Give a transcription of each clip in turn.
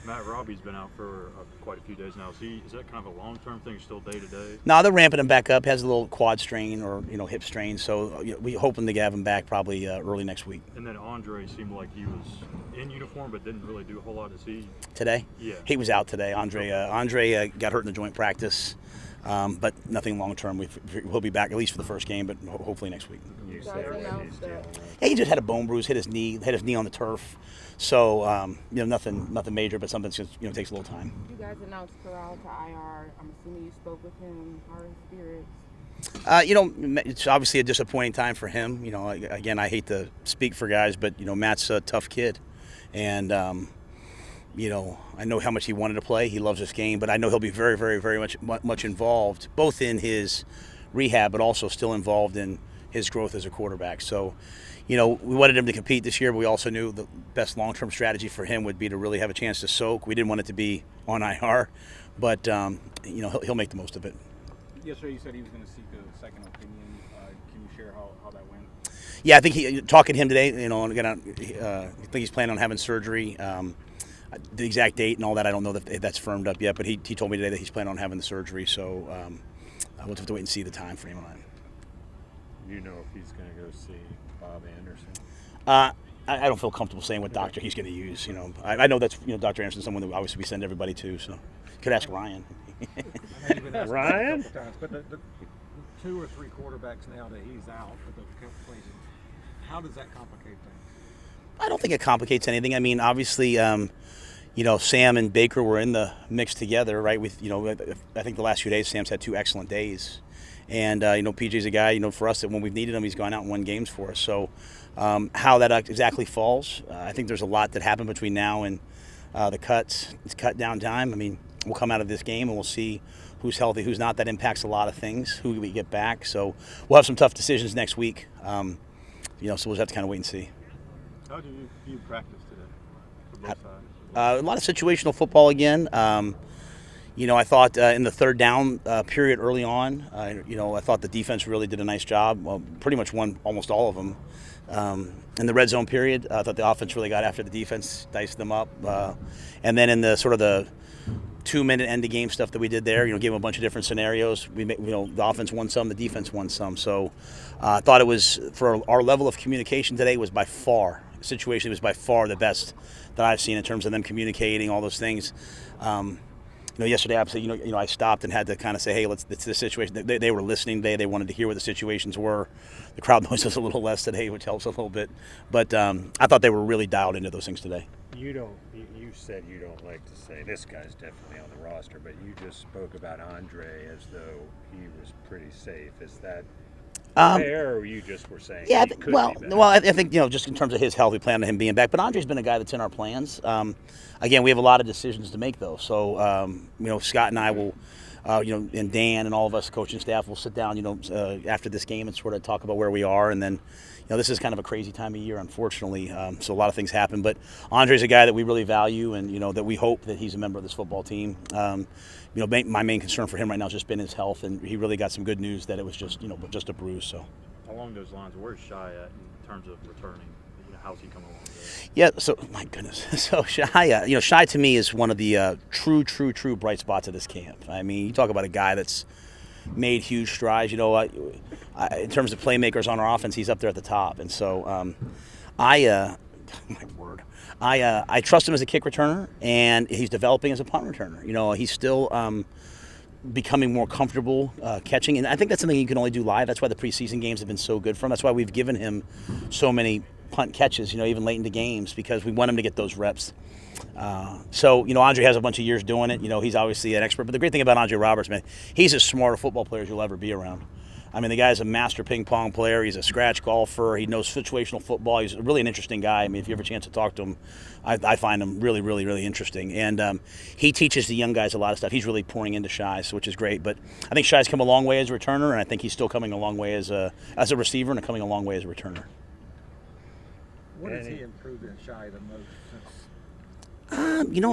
Matt Robbie's been out for quite a few days now. Is that kind of a long-term thing, still day-to-day? No, they're ramping him back up. Has a little quad strain or hip strain, so we hoping to have him back probably early next week. And then Andre seemed like he was in uniform, but didn't really do a whole lot. Is he today? Yeah, he was out today. Andre got hurt in the joint practice, but nothing long-term. He'll be back at least for the first game, but hopefully next week. Yeah, he just had a bone bruise, hit his knee on the turf. So nothing major, but something just takes a little time. You guys announced Corral to IR. I'm assuming you spoke with him. How are his spirits? It's obviously a disappointing time for him. Again, I hate to speak for guys, but Matt's a tough kid, and I know how much he wanted to play. He loves this game, but I know he'll be very, very, very much involved, both in his rehab, but also still involved in his growth as a quarterback. So, we wanted him to compete this year, but we also knew the best long-term strategy for him would be to really have a chance to soak. We didn't want it to be on IR, but he'll make the most of it. Yesterday you said he was going to seek a second opinion. Can you share how that went? Yeah, I think talking to him today, I think he's planning on having surgery. The exact date and all that, I don't know if that's firmed up yet, but he told me today that he's planning on having the surgery, so we'll have to wait and see the time frame on it. You know if he's going to go see Bob Anderson? I don't feel comfortable saying what doctor he's going to use. I know that's Dr. Anderson, someone that obviously we send everybody to, so could ask Ryan. Ryan? But the 2 or 3 quarterbacks now that he's out for the plays, how does that complicate things? I don't think it complicates anything. I mean, obviously, Sam and Baker were in the mix together, right? With I think the last few days, Sam's had 2 excellent days. And, PJ's a guy, for us that when we've needed him, he's gone out and won games for us. So how that exactly falls, I think there's a lot that happened between now and it's cut down time. I mean, we'll come out of this game and we'll see who's healthy, who's not. That impacts a lot of things, who we get back. So we'll have some tough decisions next week. So we'll just have to kind of wait and see. How do you view practice today for both sides? A lot of situational football again. I thought in the third down period early on, I thought the defense really did a nice job. Well, pretty much won almost all of them. In the red zone period, I thought the offense really got after the defense, diced them up. And then in the sort of the 2-minute end of game stuff that we did there, gave them a bunch of different scenarios. The offense won some, the defense won some. So I thought it was, for our level of communication today, was by far the best that I've seen in terms of them communicating, all those things. Yesterday, obviously, I stopped and had to kind of say, hey, it's this situation. They were listening today. They wanted to hear what the situations were. The crowd noise was a little less today, which helps a little bit. But I thought they were really dialed into those things today. You said you don't like to say this guy's definitely on the roster, but you just spoke about Andre as though he was pretty safe. Is that fair, or you just were saying? Yeah, he could well, be back? I think just in terms of his health, we plan on him being back. But Andre's been a guy that's in our plans. Again, we have a lot of decisions to make, though. So Scott and I will, and Dan and all of us coaching staff will sit down, after this game and sort of talk about where we are, and then. This is kind of a crazy time of year, unfortunately, so a lot of things happen. But Andre's a guy that we really value, and that we hope that he's a member of this football team. My main concern for him right now has just been his health, and he really got some good news that it was just a bruise. So along those lines, where's Shai at in terms of returning? How's he coming along there? Yeah, so my goodness, so Shai to me is one of the true bright spots of this camp. I mean, you talk about a guy that's made huge strides. In terms of playmakers on our offense, he's up there at the top. And so my word, I trust him as a kick returner, and he's developing as a punt returner. He's still becoming more comfortable catching, and I think that's something you can only do live. That's why the preseason games have been so good for him. That's why we've given him so many punt catches, even late into games, because we want him to get those reps. So Andre has a bunch of years doing it. He's obviously an expert. But the great thing about Andre Roberts, man, he's as smart a football player as you'll ever be around. I mean, the guy's a master ping pong player. He's a scratch golfer. He knows situational football. He's really an interesting guy. I mean, if you have a chance to talk to him, I find him really, really, really interesting. And he teaches the young guys a lot of stuff. He's really pouring into Shai, which is great. But I think Shai's come a long way as a returner, and I think he's still coming a long way as a receiver, and coming a long way as a returner. What has he improved in Shai the most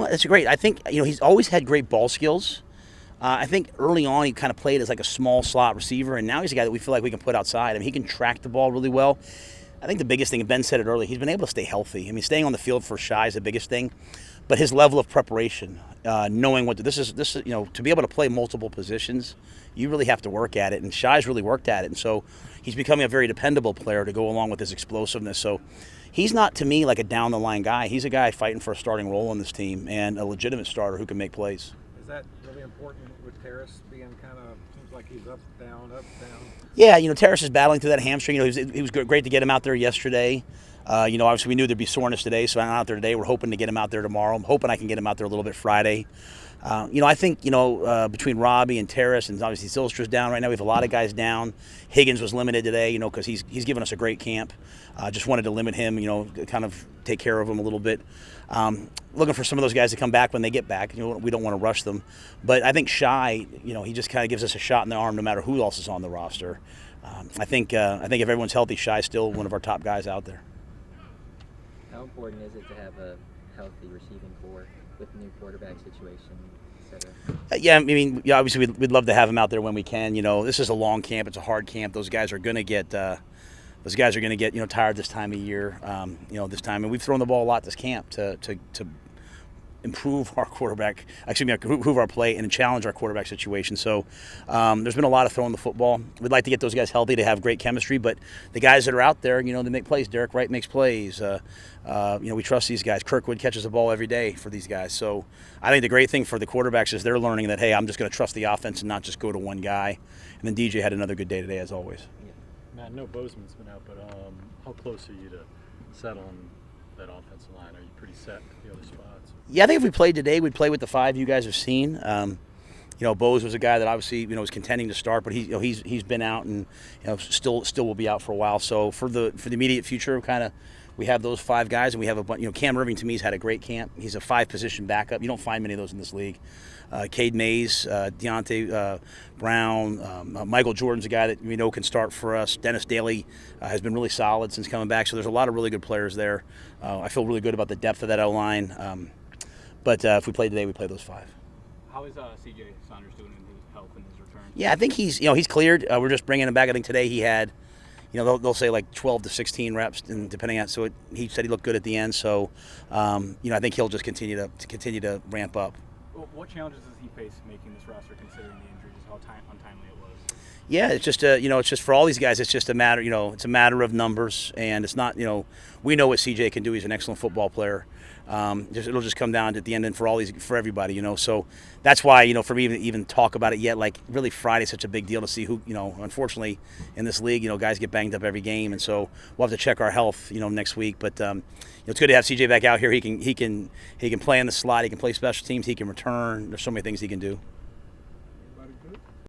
That's great. I think he's always had great ball skills. I think early on he kind of played as like a small slot receiver, and now he's a guy that we feel like we can put outside. I mean, he can track the ball really well. I think the biggest thing, Ben said it earlier, he's been able to stay healthy. I mean, staying on the field for Shai is the biggest thing. but his level of preparation, knowing what this is, to be able to play multiple positions, you really have to work at it, and Shai's really worked at it, and so he's becoming a very dependable player to go along with his explosiveness. So he's not, to me, like a down the line guy. He's a guy fighting for a starting role on this team and a legitimate starter who can make plays. Is that really important with Terrace being kind of, seems like he's up, down, up, down? Yeah, Terrace is battling through that hamstring. He was great to get him out there yesterday. Obviously we knew there'd be soreness today, so I'm out there today. We're hoping to get him out there tomorrow. I'm hoping I can get him out there a little bit Friday. I think, between Robbie and Terrace, and obviously Zylstra's down right now, we have a lot of guys down. Higgins was limited today, because he's given us a great camp. Just wanted to limit him, kind of take care of him a little bit. Looking for some of those guys to come back when they get back. We don't want to rush them. But I think Shai, he just kind of gives us a shot in the arm no matter who else is on the roster. I think if everyone's healthy, Shai's still one of our top guys out there. How important is it to have a healthy receiving corps with the new quarterback situation, et cetera? Obviously we'd love to have him out there when we can. This is a long camp. It's a hard camp. Those guys are going to get tired this time of year. This time, and we've thrown the ball a lot this camp to improve our improve our play and challenge our quarterback situation. So there's been a lot of throwing the football. We'd like to get those guys healthy to have great chemistry, but the guys that are out there, they make plays. Derek Wright makes plays. We trust these guys. Kirkwood catches the ball every day for these guys. So I think the great thing for the quarterbacks is they're learning that, hey, I'm just going to trust the offense and not just go to one guy. And then DJ had another good day today, as always. Matt, I know Bozeman's been out, but how close are you to settling that offensive line? Are you pretty set at the other spots? Yeah, I think if we played today, we'd play with the five you guys have seen. Bose was a guy that obviously was contending to start, but he's been out and still will be out for a while. So for the immediate future, we have those five guys, and we have a bunch. Cam Irving to me has had a great camp. He's a 5-position backup. You don't find many of those in this league. Cade Mays, Deontay Brown, Michael Jordan's a guy that we know can start for us. Dennis Daly has been really solid since coming back. So there's a lot of really good players there. I feel really good about the depth of that O-line. But if we play today, we play those five. How is CJ Saunders doing in his health and his return? Yeah, I think he's cleared. We're just bringing him back. I think today he had, they'll say like 12 to 16 reps, and depending on. So he said he looked good at the end. So, I think he'll just continue to ramp up. Well, what challenges does he face making this roster, considering the injuries, how untimely it was? Yeah, it's just for all these guys, it's just a matter, it's a matter of numbers, and it's not, we know what CJ can do. He's an excellent football player. It'll just come down to at the end, and for everybody, so that's why, for me to even talk about it yet, like really Friday's such a big deal to see who, unfortunately in this league, guys get banged up every game, and so we'll have to check our health, next week. But it's good to have CJ back out here. He can play in the slot. He can play special teams. He can return. There's so many things he can do.